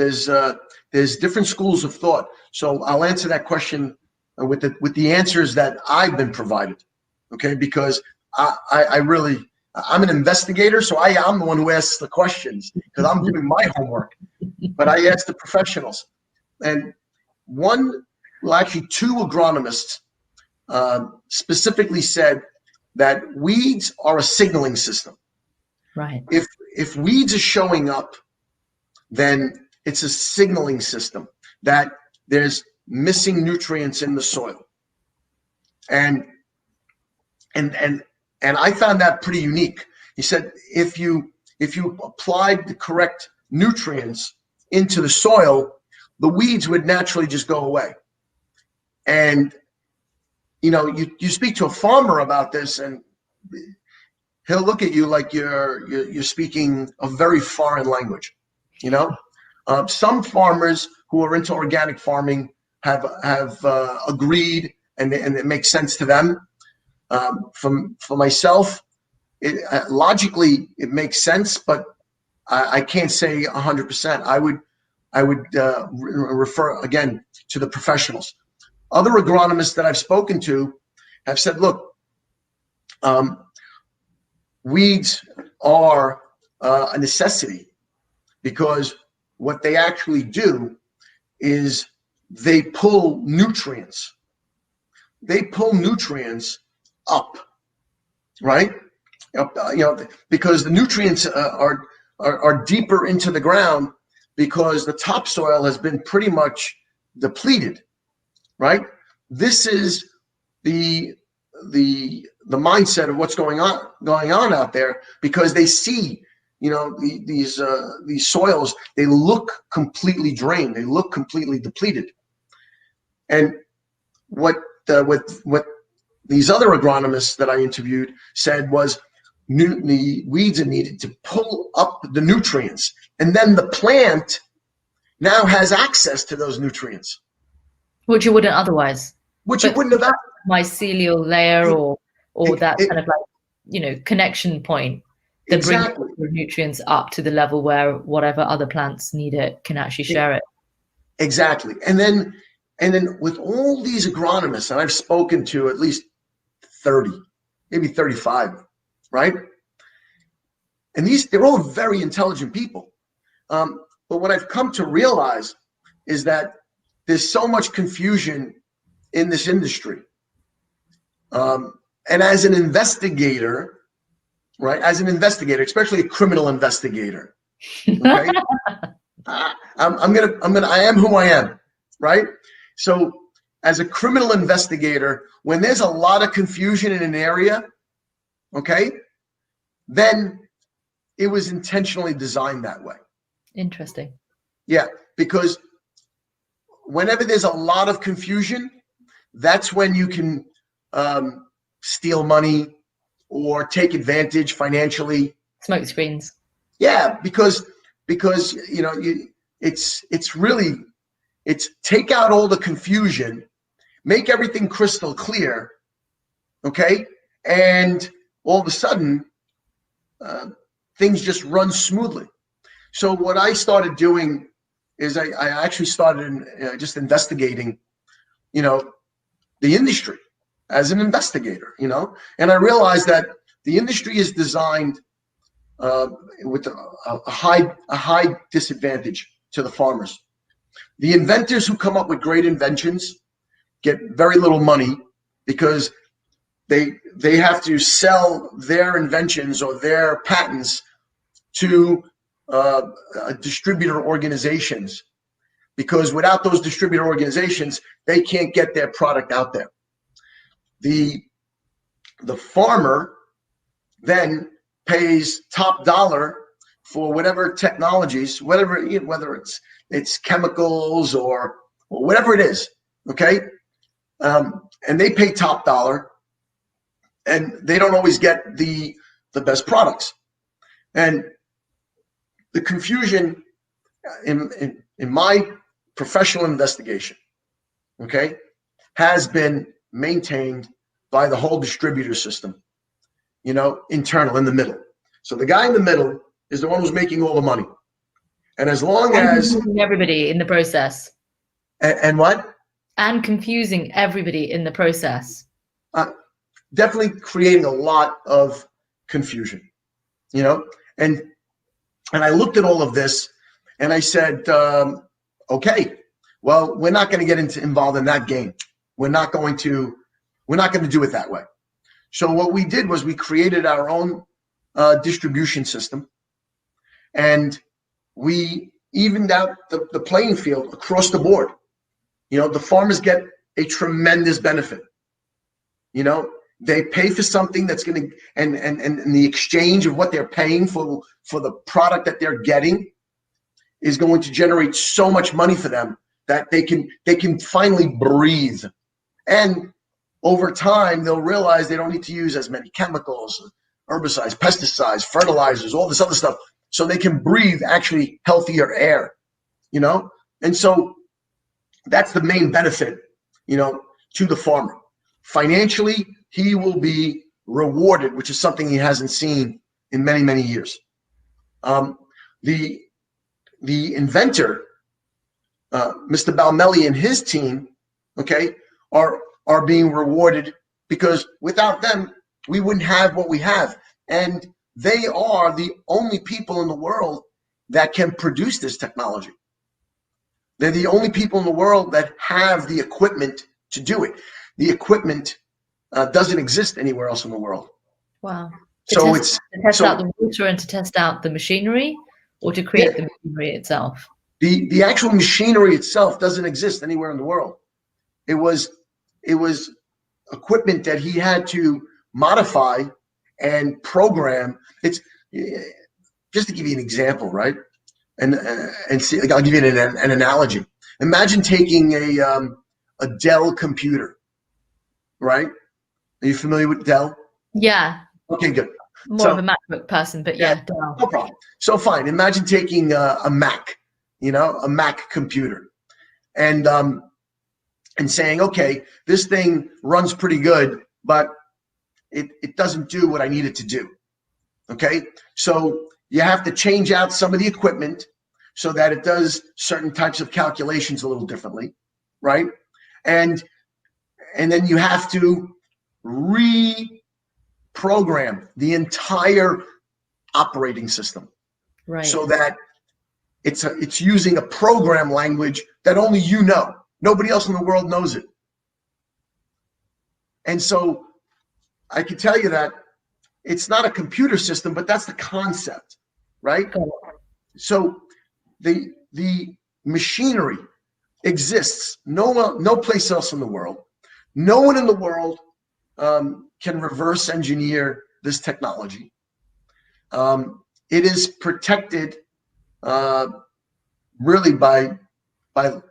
there's different schools of thought. So I'll answer that question with the answers that I've been provided, okay? Because I'm an investigator, so I'm the one who asks the questions because I'm doing my homework. But I ask the professionals, and two agronomists specifically said that weeds are a signaling system. Right. If weeds are showing up, then it's a signaling system that there's missing nutrients in the soil. And I found that pretty unique. He said if you applied the correct nutrients into the soil, the weeds would naturally just go away. And you speak to a farmer about this, and he'll look at you like you're speaking a very foreign language. Some farmers who are into organic farming have agreed, and it makes sense to them. For myself, logically it makes sense, but I can't say 100%. I would refer again to the professionals. Other agronomists that I've spoken to have said, look, weeds are a necessity, because what they actually do is they pull nutrients they pull nutrients up, right? Because the nutrients are deeper into the ground because the topsoil has been pretty much depleted, right? This is the mindset of what's going on out there, because they see, these soils, they look completely drained, they look completely depleted. And what these other agronomists that I interviewed said was the weeds are needed to pull up the nutrients, and then the plant now has access to those nutrients, which you wouldn't otherwise. Which you wouldn't have. Mycelial layer or that kind of like, connection point that exactly. brings the nutrients up to the level where whatever other plants need it can actually share it. Exactly. And then with all these agronomists, and I've spoken to at least 30, maybe 35, right? And they're all very intelligent people. But what I've come to realize is that there's so much confusion in this industry. And as an investigator, right? As an investigator, especially a criminal investigator, okay? I am who I am, right? So as a criminal investigator, when there's a lot of confusion in an area, okay, then it was intentionally designed that way. Interesting. Yeah, because whenever there's a lot of confusion, that's when you can steal money or take advantage financially. Smoke screens. Yeah, because it's take out all the confusion, make everything crystal clear, okay, and all of a sudden things just run smoothly. So what I started doing is I actually started just investigating, the industry as an investigator, and I realized that the industry is designed with a high disadvantage to the farmers. The inventors who come up with great inventions get very little money because they have to sell their inventions or their patents to distributor organizations, because without those distributor organizations, they can't get their product out there. The farmer then pays top dollar for whatever technologies, whether it's chemicals or whatever it is, okay? And they pay top dollar, and they don't always get the best products. And the confusion in my professional investigation, okay, has been maintained by the whole distributor system, internal, in the middle. So the guy in the middle is the one who's making all the money. And as long as confusing everybody in the process. And what? And confusing everybody in the process. Definitely creating a lot of confusion, and I looked at all of this and I said, okay, well, we're not going to get involved in that game. We're not going to do it that way. So what we did was we created our own distribution system, and we evened out the playing field across the board. The farmers get a tremendous benefit. They pay for something that's going to, and the exchange of what they're paying for the product that they're getting is going to generate so much money for them that they can finally breathe. And over time, they'll realize they don't need to use as many chemicals, herbicides, pesticides, fertilizers, all this other stuff, so they can breathe actually healthier air, And so that's the main benefit, to the farmer. Financially, he will be rewarded, which is something he hasn't seen in many, many years. The inventor, Mr. Balmelli, and his team, okay, are being rewarded, because without them, we wouldn't have what we have. And they are the only people in the world that can produce this technology. They're the only people in the world that have the equipment to do it. the equipment doesn't exist anywhere else in the world. Wow. So to test out the water and to test out the machinery, or to create the machinery itself? The actual machinery itself doesn't exist anywhere in the world. It was equipment that he had to modify and program. It's just to give you an example, right? And see, I'll give you an analogy. Imagine taking a Dell computer, right? Are you familiar with Dell? Yeah. Okay, good. More of a MacBook person, but yeah, Dell. No problem. So fine. Imagine taking a Mac, a Mac computer, and saying, okay, this thing runs pretty good, but it doesn't do what I need it to do. Okay, so you have to change out some of the equipment so that it does certain types of calculations a little differently, right? And then you have to reprogram the entire operating system, right? So that it's using a program language that only you know. Nobody else in the world knows it. And so I can tell you that it's not a computer system, but that's the concept, right? Cool. So the machinery exists no place else in the world. No one in the world can reverse engineer this technology. It is protected really by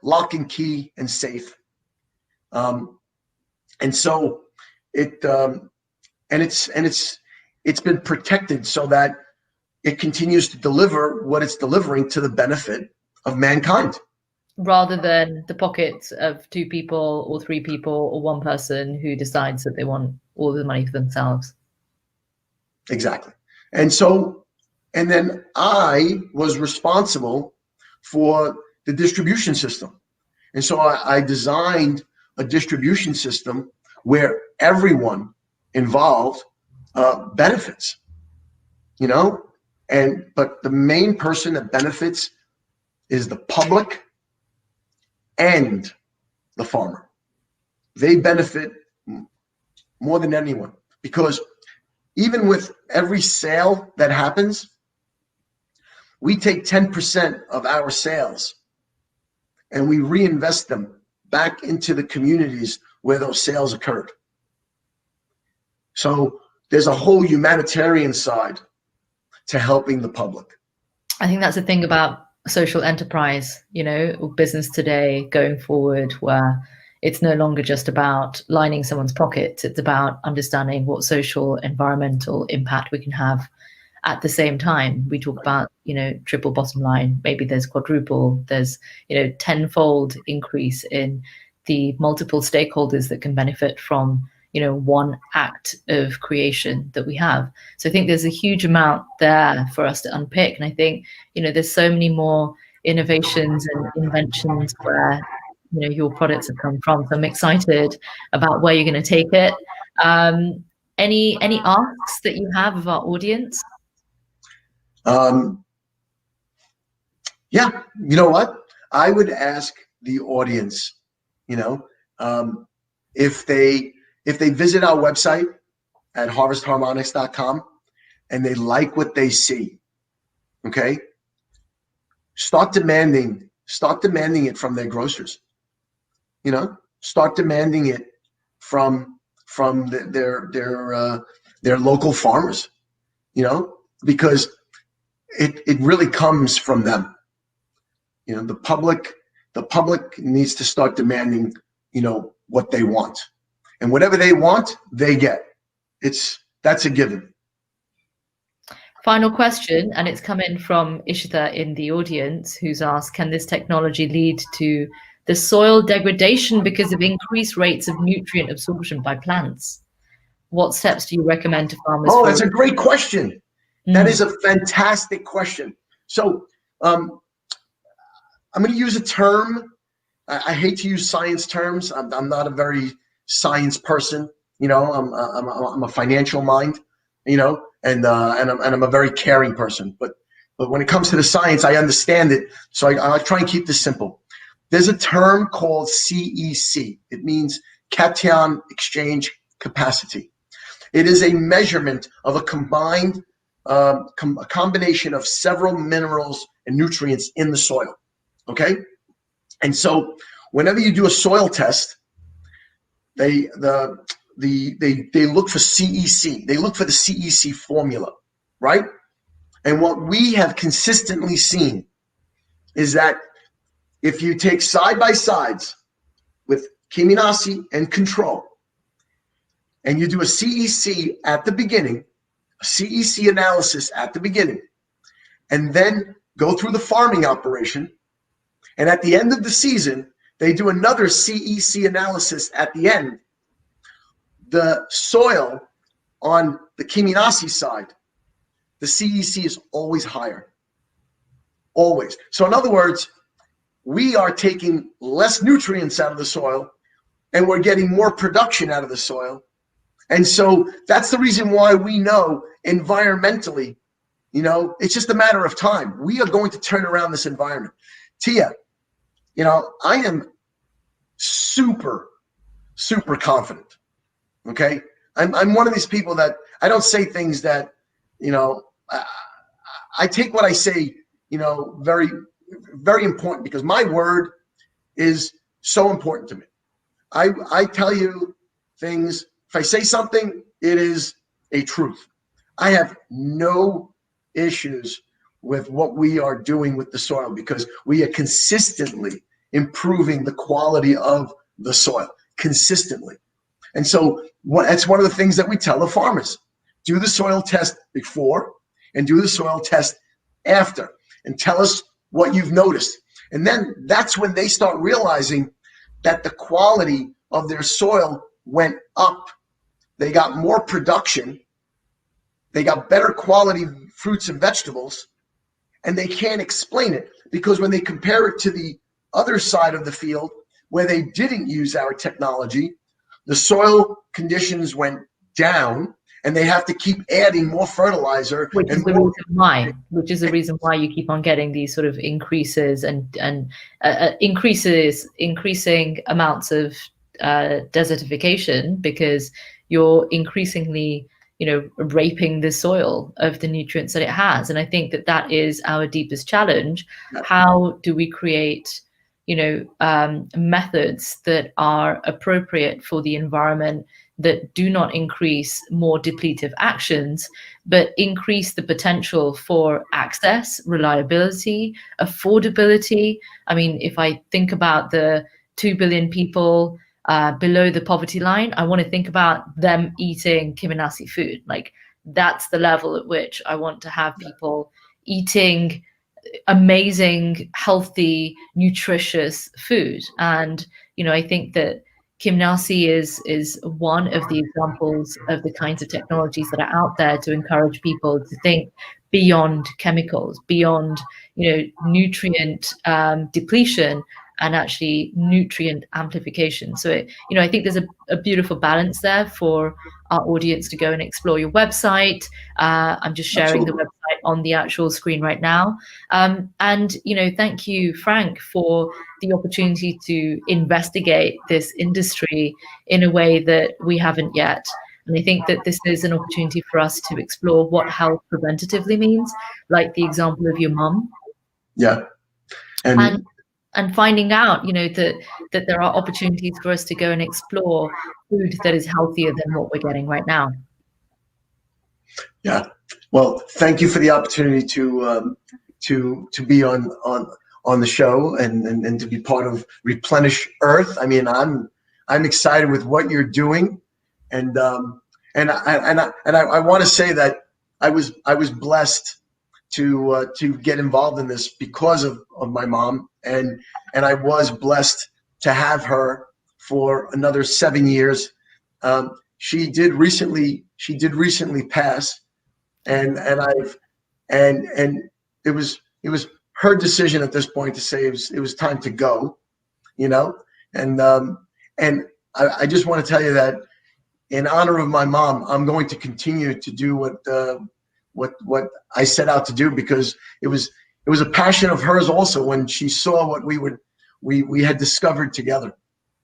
lock and key and safe. And so it's been protected so that it continues to deliver what it's delivering to the benefit of mankind, rather than the pockets of 2 people or 3 people or 1 person who decides that they want all the money for themselves. Exactly. And then I was responsible for the distribution system. And so I designed a distribution system where everyone involved benefits, but the main person that benefits is the public and the farmer. They benefit more than anyone, because even with every sale that happens, we take 10% of our sales and we reinvest them back into the communities where those sales occurred. So there's a whole humanitarian side to helping the public. I think that's the thing about social enterprise, or business today going forward, where it's no longer just about lining someone's pockets. It's about understanding what social, environmental impact we can have at the same time. We talk about, triple bottom line, maybe there's quadruple, there's, tenfold increase in the multiple stakeholders that can benefit from, one act of creation that we have. So I think there's a huge amount there for us to unpick. And I think, there's so many more innovations and inventions where, your products have come from. So I'm excited about where you're going to take it. Any asks that you have of our audience? Yeah, you know what? I would ask the audience, if they visit our website at harvestharmonics.com and they like what they see, okay, start demanding it from their grocers. Start demanding it from their local farmers, because it really comes from them. The public needs to start demanding, what they want, and whatever they want, they get. That's a given. Final question, and it's come in from Ishita in the audience, who's asked, can this technology lead to the soil degradation because of increased rates of nutrient absorption by plants? What steps do you recommend to farmers? Oh, that's a great question. That is a fantastic question. So I'm going to use a term. I hate to use science terms. I'm not a very science person. I'm a financial mind. And I'm a very caring person. But when it comes to the science, I understand it. So I try and keep this simple. There's a term called CEC. It means cation exchange capacity. It is a measurement of a combined a combination of several minerals and nutrients in the soil. Okay, and so whenever you do a soil test, they look for CEC. They look for the CEC formula, right? And what we have consistently seen is that if you take side by sides with Kiminasi and control, and you do a CEC at the beginning, a CEC analysis at the beginning, and then go through the farming operation, and at the end of the season, they do another CEC analysis at the end, the soil on the Kiminasi side, the CEC is always higher. Always. So in other words, we are taking less nutrients out of the soil and we're getting more production out of the soil. And so that's the reason why we know environmentally, you know, it's just a matter of time. We are going to turn around this environment. Tia, you know, I am super, super confident. Okay. I'm one of these people that I don't say things that, you know, I take what I say, you know, very, very important, because my word is so important to me. I tell you things. If I say something, it is a truth. I have no issues with what we are doing with the soil, because we are consistently improving the quality of the soil consistently. And so that's one of the things that we tell the farmers: do the soil test before and do the soil test after, and tell us what you've noticed. And then that's when they start realizing that the quality of their soil went up. They got more production. They got better quality fruits and vegetables, and they can't explain it, because when they compare it to the other side of the field where they didn't use our technology, the soil conditions went down, and they have to keep adding more fertilizer. Which is the reason why you keep on getting these sort of increases and increasing amounts of desertification, because you're increasingly, you know, raping the soil of the nutrients that it has. And I think that that is our deepest challenge. How do we create, you know, methods that are appropriate for the environment, that do not increase more depletive actions, but increase the potential for access, reliability, affordability? I mean, if I think about the 2 billion people below the poverty line, I want to think about them eating Kiminasi food. Like, that's the level at which I want to have people eating amazing, healthy, nutritious food. And, you know, I think that Kiminasi is one of the examples of the kinds of technologies that are out there to encourage people to think beyond chemicals, beyond, you know, nutrient depletion, and actually nutrient amplification. So, you know, I think there's a beautiful balance there for our audience to go and explore your website. I'm just sharing the website on the actual screen right now. And, you know, thank you, Frank, for the opportunity to investigate this industry in a way that we haven't yet. And I think that this is an opportunity for us to explore what health preventatively means, like the example of your mum. Yeah. And finding out, you know, that there are opportunities for us to go and explore food that is healthier than what we're getting right now. Yeah. Well, thank you for the opportunity to be on the show and to be part of Replenish Earth. I mean, I'm excited with what you're doing, and I want to say that I was blessed to get involved in this because of my mom, and I was blessed to have her for another 7 years. She did recently pass, and it was her decision at this point to say it was time to go, you know, and I just want to tell you that in honor of my mom, I'm going to continue to do what I set out to do, because it was a passion of hers also when she saw what we had discovered together.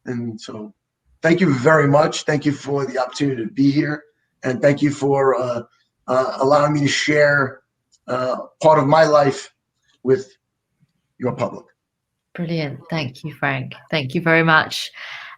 And so thank you very much. Thank you for the opportunity to be here. And thank you for allowing me to share part of my life with your public. Brilliant. Thank you, Frank. Thank you very much.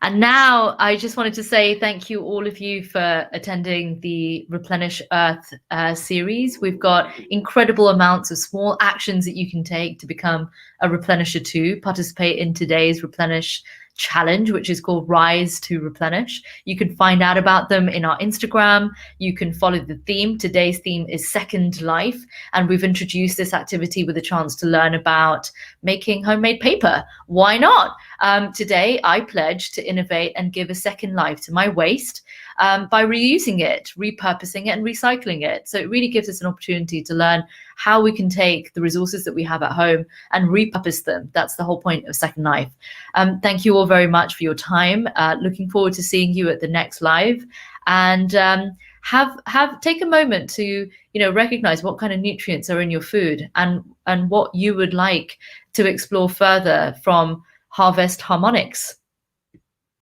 And now I just wanted to say thank you, all of you, for attending the Replenish Earth series. We've got incredible amounts of small actions that you can take to become a replenisher too. Participate in today's Replenish challenge, which is called Rise to Replenish. You can find out about them in our Instagram. You can follow the theme. Today's theme is Second Life, and we've introduced this activity with a chance to learn about making homemade paper. Why not? Today, I pledge to innovate and give a second life to my waste by reusing it, repurposing it, and recycling it. So it really gives us an opportunity to learn how we can take the resources that we have at home and repurpose them. That's the whole point of Second Life. Thank you all very much for your time. Looking forward to seeing you at the next live, and take a moment to recognize what kind of nutrients are in your food and what you would like to explore further from Harvest Harmonics.